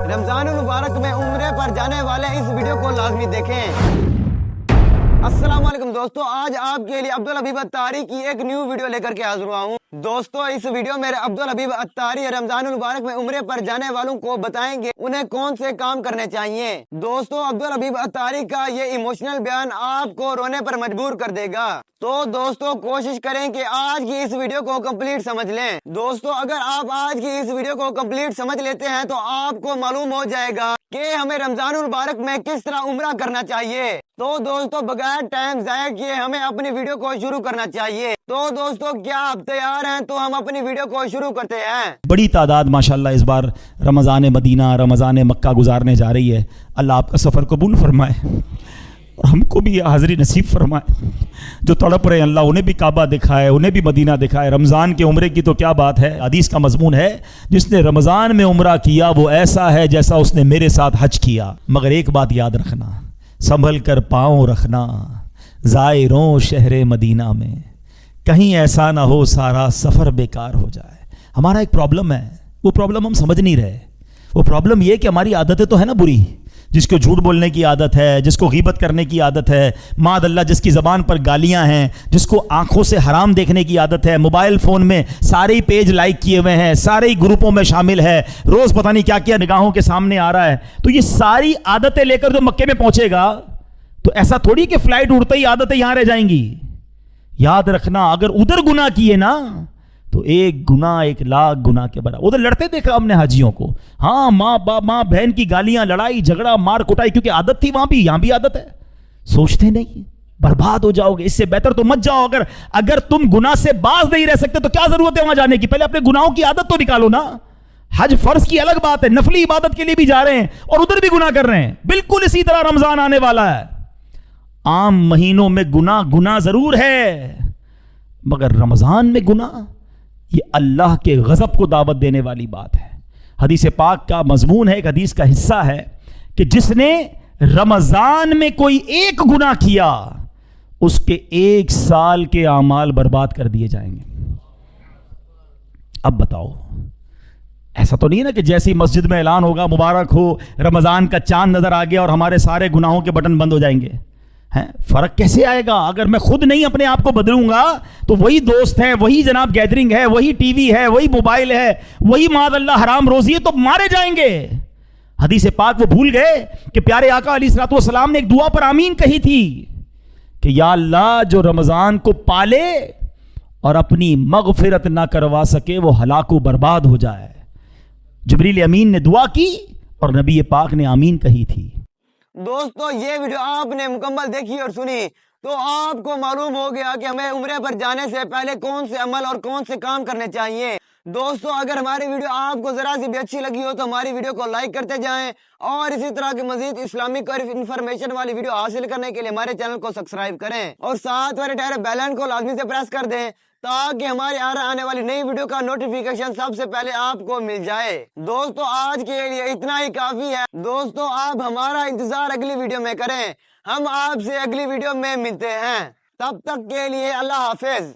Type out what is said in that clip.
रमजान मुबारक में उम्रे पर जाने वाले इस वीडियो को लाजमी देखें। अस्सलाम वालेकुम दोस्तों, आज आपके लिए अब्दुल हबीब अत्तारी की एक न्यू वीडियो लेकर के हाजिर हुआ हूँ। दोस्तों, इस वीडियो में अब्दुल हबीब अत्तारी रमजान मुबारक में उम्रे पर जाने वालों को बताएंगे उन्हें कौन से काम करने चाहिए। दोस्तों, अब्दुल हबीब अत्तारी का ये इमोशनल बयान आपको रोने पर मजबूर कर देगा। तो दोस्तों, कोशिश करें कि आज की इस वीडियो को कंप्लीट समझ लें। दोस्तों, अगर आप आज की इस वीडियो को कंप्लीट समझ लेते हैं तो आपको मालूम हो जाएगा कि हमें रमजान मुबारक में किस तरह उम्रा करना चाहिए। तो दोस्तों, बगैर टाइम ज़ाया किए हमें अपनी वीडियो को शुरू करना चाहिए। तो दोस्तों, क्या आप तैयार हैं? तो हम अपनी वीडियो को शुरू करते हैं। बड़ी तादाद माशाल्लाह इस बार रमज़ान मदीना रमज़ान मक्का गुजारने जा रही है। अल्लाह आपका सफ़र कबूल फरमाए और हमको भी हाज़िरी नसीब फरमाए। जो तड़प रहे अल्लाह उन्हें भी काबा दिखाए, उन्हें भी मदीना दिखाए। रमज़ान के उम्रे की तो क्या बात है। हदीस का मजमून है, जिसने रमज़ान में उम्रा किया वो ऐसा है जैसा उसने मेरे साथ हज किया। मगर एक बात याद रखना, संभल कर पाँव रखना ज़ायरों शहर मदीना में, कहीं ऐसा ना हो सारा सफ़र बेकार हो जाए। हमारा एक प्रॉब्लम है, वो प्रॉब्लम हम समझ नहीं रहे। वो प्रॉब्लम ये कि हमारी आदतें तो है ना बुरी, जिसको झूठ बोलने की आदत है, जिसको गीबत करने की आदत है, मादअल्लाह जिसकी ज़बान पर गालियां हैं, जिसको आंखों से हराम देखने की आदत है, मोबाइल फ़ोन में सारे ही पेज लाइक किए हुए हैं, सारे ही ग्रुपों में शामिल है, रोज़ पता नहीं क्या क्या निगाहों के सामने आ रहा है। तो ये सारी आदतें लेकर जो मक्के में पहुंचेगा तो ऐसा थोड़ी कि फ्लाइट उड़ते ही आदतें यहां रह जाएंगी। याद रखना, अगर उधर गुनाह किए ना तो एक गुनाह 1,00,000 गुनाह के बराबर। उधर लड़ते देखा हमने हाजियों को, हाँ, माँ बाप माँ बहन की गालियां, लड़ाई झगड़ा, मार कुटाई, क्योंकि आदत थी वहां भी, यहां भी आदत है। सोचते नहीं, बर्बाद हो जाओगे। इससे बेहतर तो मत जाओ। अगर तुम गुनाह से बाज नहीं रह सकते तो क्या जरूरत है वहां जाने की। पहले अपने गुनाहों की आदत तो निकालो ना। हज फर्ज की अलग बात है, नफली इबादत के लिए भी जा रहे हैं और उधर भी गुनाह कर रहे हैं। बिल्कुल इसी तरह रमजान आने वाला है। आम महीनों में गुनाह जरूर है, मगर रमजान में गुनाह, ये अल्लाह के गज़ब को दावत देने वाली बात है। हदीस पाक का मजमून है, एक हदीस का हिस्सा है कि जिसने रमजान में कोई एक गुनाह किया उसके 1 साल के आमाल बर्बाद कर दिए जाएंगे। अब बताओ, ऐसा तो नहीं है ना कि जैसे ही मस्जिद में ऐलान होगा मुबारक हो, रमजान का चांद नजर आ गया और हमारे सारे गुनाहों के बटन बंद हो जाएंगे। फर्क कैसे आएगा? अगर मैं खुद नहीं अपने आप को बदलूंगा तो वही दोस्त है, वही जनाब गैदरिंग है, वही टीवी है, वही मोबाइल है, वही मादअल्लाह हराम रोजी है, तो मारे जाएंगे। हदीस पाक वो भूल गए कि प्यारे आका अलैहिस्सलातु वस्सलाम ने एक दुआ पर आमीन कही थी कि या अल्लाह, जो रमजान को पाले और अपनी मगफिरत ना करवा सके वो हलाकु बर्बाद हो जाए। जिब्रील अमीन ने दुआ की और नबी पाक ने आमीन कही थी। दोस्तों, ये वीडियो आपने मुकम्मल देखी और सुनी तो आपको मालूम हो गया कि हमें उम्रे पर जाने से पहले कौन से अमल और कौन से काम करने चाहिए। दोस्तों, अगर हमारी वीडियो आपको जरा सी भी अच्छी लगी हो तो हमारी वीडियो को लाइक करते जाएं और इसी तरह की मजीद इस्लामिक और इंफॉर्मेशन वाली वीडियो हासिल करने के लिए हमारे चैनल को सब्सक्राइब करें और साथ वाले टायर बेल आइकन को लाजमी से प्रेस कर दें ताकि हमारी आने वाली नई वीडियो का नोटिफिकेशन सबसे पहले आपको मिल जाए। दोस्तों, आज के लिए इतना ही काफी है। दोस्तों, आप हमारा इंतजार अगली वीडियो में करें। हम आपसे अगली वीडियो में मिलते हैं। तब तक के लिए अल्लाह हाफिज।